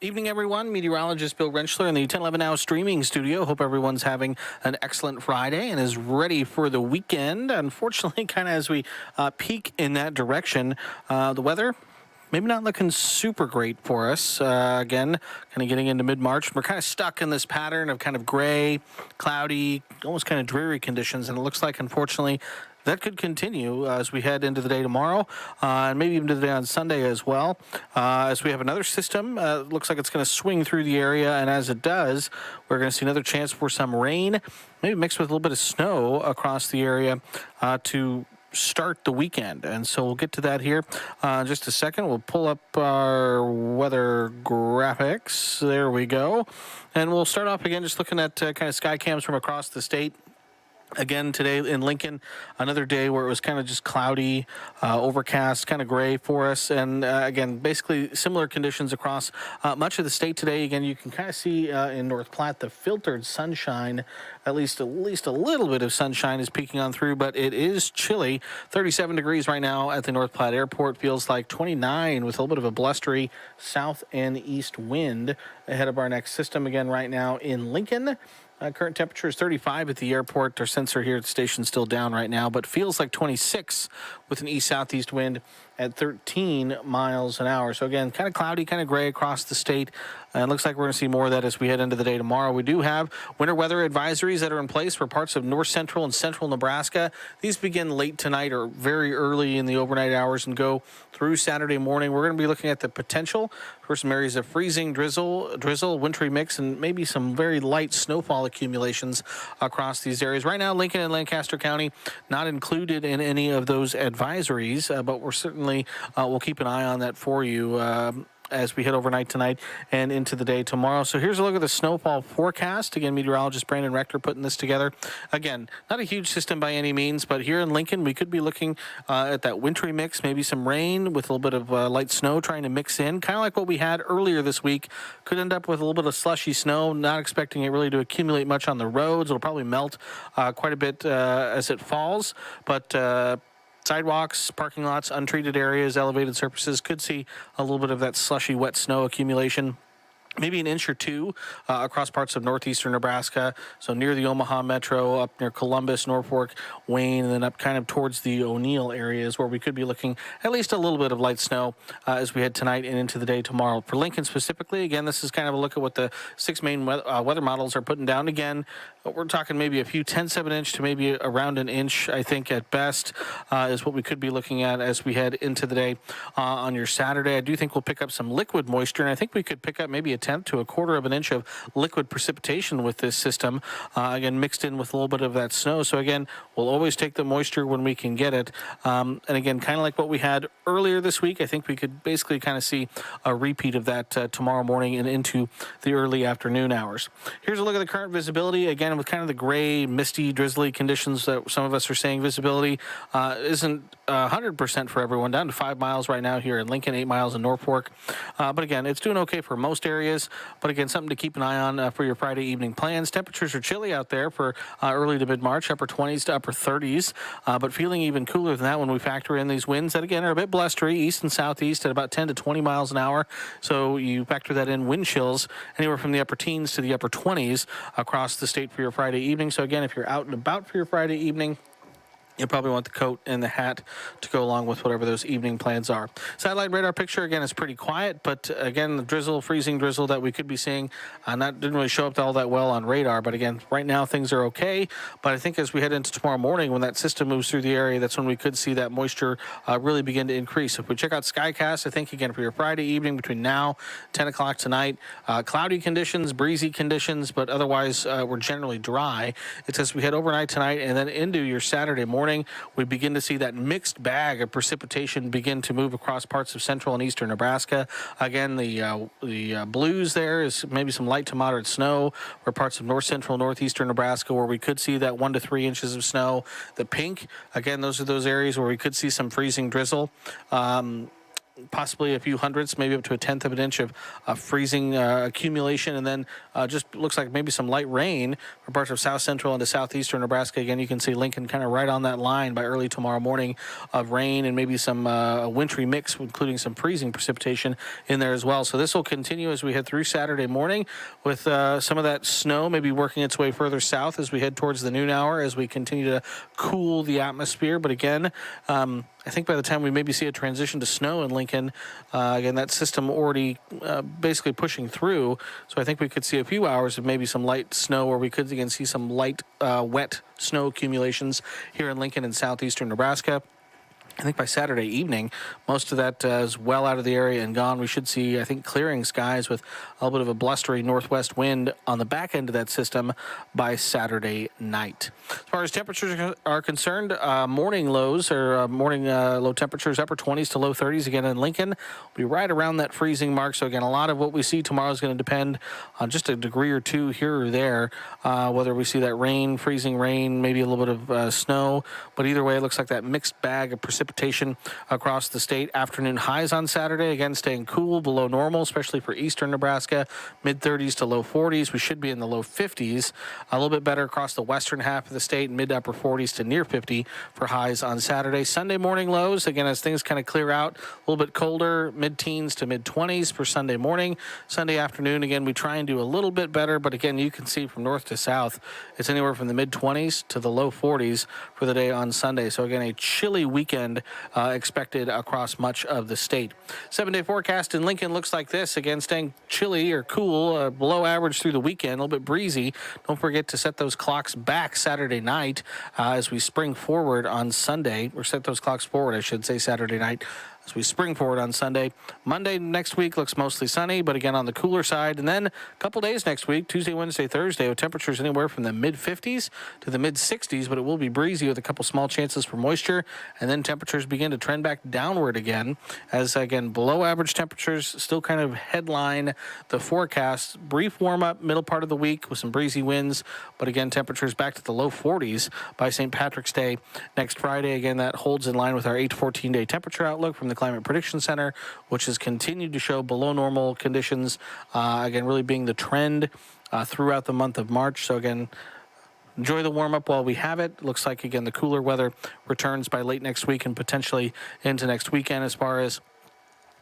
Evening, everyone. Meteorologist Bill Rentschler in the 1011 Now streaming studio. Hope everyone's having an excellent Friday and is ready for the weekend. Unfortunately, kind of as we peak in that direction, the weather maybe not looking super great for us. Again, kind of getting into mid-March. We're kind of stuck in this pattern of kind of gray, cloudy, almost kind of dreary conditions. And it looks like, unfortunately, that could continue as we head into the day tomorrow and maybe even to the day on Sunday as well. As we have another system, looks like it's going to swing through the area. And as it does, we're going to see another chance for some rain, maybe mixed with a little bit of snow across the area to start the weekend. And so we'll get to that here in just a second. We'll pull up our weather graphics. There we go. And we'll start off again just looking at kind of sky cams from across the state. Again, today in Lincoln, another day where it was kind of just cloudy, overcast, kind of gray for us. And again, basically similar conditions across much of the state today. Again, you can kind of see in North Platte the filtered sunshine, at least a little bit of sunshine is peeking on through, but it is chilly. 37 degrees right now at the North Platte Airport. Feels like 29 with a little bit of a blustery south and east wind ahead of our next system again right now in Lincoln. Current temperature is 35 at the airport. Our sensor here at the station is still down right now, but feels like 26 with an east-southeast wind at 13 miles an hour. So again, kind of cloudy, kind of gray across the state. And it looks like we're going to see more of that as we head into the day tomorrow. We do have winter weather advisories that are in place for parts of north central and central Nebraska. These begin late tonight or very early in the overnight hours and go through Saturday morning. We're going to be looking at the potential for some areas of freezing, drizzle, wintry mix, and maybe some very light snowfall accumulations across these areas. Right now, Lincoln and Lancaster County not included in any of those advisories, but we're certainly we'll keep an eye on that for you as we head overnight tonight and into the day tomorrow. So here's a look at the snowfall forecast. Again, meteorologist Brandon Rector putting this together. Again, not a huge system by any means, but here in Lincoln, we could be looking at that wintry mix, maybe some rain with a little bit of light snow trying to mix in, kind of like what we had earlier this week. Could end up with a little bit of slushy snow, not expecting it really to accumulate much on the roads. It'll probably melt quite a bit as it falls, but sidewalks, parking lots, untreated areas, elevated surfaces could see a little bit of that slushy, wet snow accumulation. Maybe an inch or two across parts of northeastern Nebraska, so near the Omaha Metro, up near Columbus, Norfolk, Wayne, and then up kind of towards the O'Neill areas where we could be looking at least a little bit of light snow as we head tonight and into the day tomorrow. For Lincoln specifically, again, this is kind of a look at what the six main weather models are putting down. Again, we're talking maybe a few tenths of an inch to maybe around an inch, I think, at best, is what we could be looking at as we head into the day on your Saturday. I do think we'll pick up some liquid moisture, and I think we could pick up maybe a tenth to a quarter of an inch of liquid precipitation with this system, again, mixed in with a little bit of that snow. So again, we'll always take the moisture when we can get it. And again, kind of like what we had earlier this week, I think we could basically kind of see a repeat of that tomorrow morning and into the early afternoon hours. Here's a look at the current visibility. Again, with kind of the gray, misty, drizzly conditions that some of us are saying, visibility isn't 100% for everyone, down to 5 miles right now here in Lincoln, 8 miles in Norfolk. But again, it's doing okay for most areas. But again, something to keep an eye on for your Friday evening plans. Temperatures are chilly out there for early to mid-March, upper 20s to upper 30s, but feeling even cooler than that when we factor in these winds that, again, are a bit blustery, east and southeast at about 10 to 20 miles an hour. So you factor that in, wind chills anywhere from the upper teens to the upper 20s across the state for your Friday evening. So again, if you're out and about for your Friday evening, you'll probably want the coat and the hat to go along with whatever those evening plans are. Satellite radar picture, again, is pretty quiet, but again, the drizzle, freezing drizzle that we could be seeing didn't really show up all that well on radar. But again, right now things are okay. But I think as we head into tomorrow morning, when that system moves through the area, that's when we could see that moisture really begin to increase. If we check out Skycast, I think, again, for your Friday evening between now 10 o'clock tonight, cloudy conditions, breezy conditions, but otherwise we're generally dry. It's as we head overnight tonight and then into your Saturday morning, we begin to see that mixed bag of precipitation begin to move across parts of central and eastern Nebraska. Again, the blues there is maybe some light to moderate snow, or parts of north central, northeastern Nebraska where we could see that 1 to 3 inches of snow. The pink, again, those are those areas where we could see some freezing drizzle. possibly a few hundredths, maybe up to a tenth of an inch of freezing accumulation, and then just looks like maybe some light rain for parts of south central into southeastern Nebraska. Again, you can see Lincoln kind of right on that line by early tomorrow morning of rain and maybe some wintry mix, including some freezing precipitation in there as well. So this will continue as we head through Saturday morning with some of that snow maybe working its way further south as we head towards the noon hour as we continue to cool the atmosphere. But again, I think by the time we maybe see a transition to snow in Lincoln, again, that system already basically pushing through. So I think we could see a few hours of maybe some light snow, or we could again see some light wet snow accumulations here in Lincoln and southeastern Nebraska. I think by Saturday evening, most of that is well out of the area and gone. We should see, I think, clearing skies with a little bit of a blustery northwest wind on the back end of that system by Saturday night. As far as temperatures are concerned, morning lows or morning low temperatures, upper 20s to low 30s again in Lincoln. We'll be right around that freezing mark. So again, a lot of what we see tomorrow is going to depend on just a degree or two here or there, whether we see that rain, freezing rain, maybe a little bit of snow. But either way, it looks like that mixed bag of precipitation across the state. Afternoon highs on Saturday, again staying cool below normal, especially for eastern Nebraska, mid 30s to low 40s. We should be in the low 50s, a little bit better across the western half of the state, mid to upper 40s to near 50 for highs on Saturday. Sunday morning lows, again, as things kind of clear out, a little bit colder, mid-teens to mid-20s for Sunday morning. Sunday afternoon, again, we try and do a little bit better, but again, you can see from north to south, it's anywhere from the mid-20s to the low 40s for the day on Sunday. So again, a chilly weekend expected across much of the state. 7-day forecast in Lincoln looks like this. Again, staying chilly or cool, below average through the weekend, a little bit breezy. Don't forget to set those clocks back Saturday night as we spring forward on Sunday, or set those clocks forward, I should say, Saturday night as we spring forward on Sunday. Monday next week looks mostly sunny, but again on the cooler side. And then a couple days next week, Tuesday, Wednesday, Thursday, with temperatures anywhere from the mid-50s to the mid-60s, but it will be breezy with a couple small chances for moisture. And then temperatures begin to trend back downward again as, again, below average temperatures still kind of headline the forecast. Brief warm-up middle part of the week with some breezy winds, but again, temperatures back to the low 40s by St. Patrick's Day next Friday. Again, that holds in line with our 8 to 14-day temperature outlook from the Climate Prediction Center, which has continued to show below normal conditions, again, really being the trend throughout the month of March. So again, enjoy the warm-up while we have it. Looks like, again, the cooler weather returns by late next week and potentially into next weekend. As far as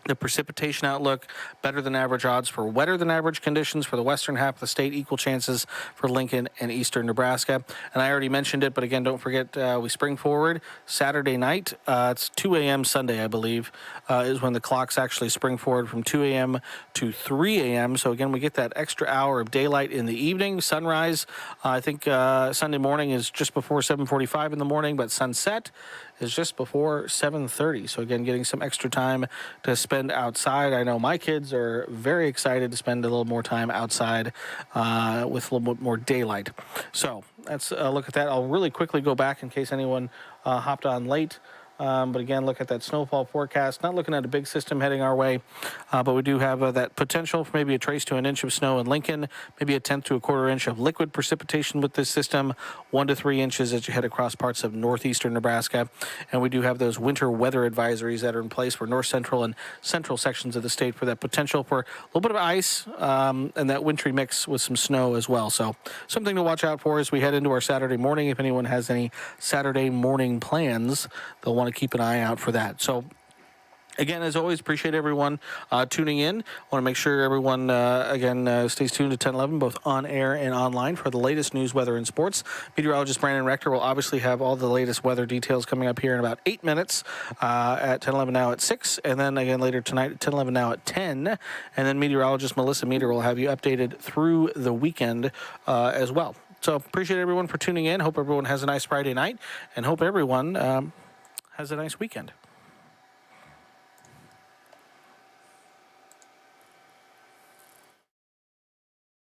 the precipitation outlook, better than average odds for wetter than average conditions for the western half of the state, equal chances for Lincoln and eastern Nebraska. And I already mentioned it, but again, don't forget, we spring forward Saturday night. It's 2 a.m. Sunday, I believe, is when the clocks actually spring forward from 2 a.m. to 3 a.m. So again, we get that extra hour of daylight in the evening. Sunrise, I think Sunday morning is just before 7:45 in the morning, but sunset is just before 7:30. So again, getting some extra time to spend outside. I know my kids are very excited to spend a little more time outside with a little bit more daylight. So let's look at that. I'll really quickly go back in case anyone hopped on late. But again, look at that snowfall forecast. Not looking at a big system heading our way, but we do have that potential for maybe a trace to an inch of snow in Lincoln, maybe a tenth to a quarter inch of liquid precipitation with this system, 1 to 3 inches as you head across parts of northeastern Nebraska. And we do have those winter weather advisories that are in place for north central and central sections of the state for that potential for a little bit of ice and that wintry mix with some snow as well. So something to watch out for as we head into our Saturday morning. If anyone has any Saturday morning plans, they'll want to keep an eye out for that. So again, as always, appreciate everyone tuning in. Want to make sure everyone, stays tuned to 1011, both on air and online for the latest news, weather, and sports. Meteorologist Brandon Rector will obviously have all the latest weather details coming up here in about 8 minutes at 1011 now at 6, and then again later tonight at 1011 now at 10. And then meteorologist Melissa Meter will have you updated through the weekend as well. So appreciate everyone for tuning in. Hope everyone has a nice Friday night, and hope everyone has a nice weekend.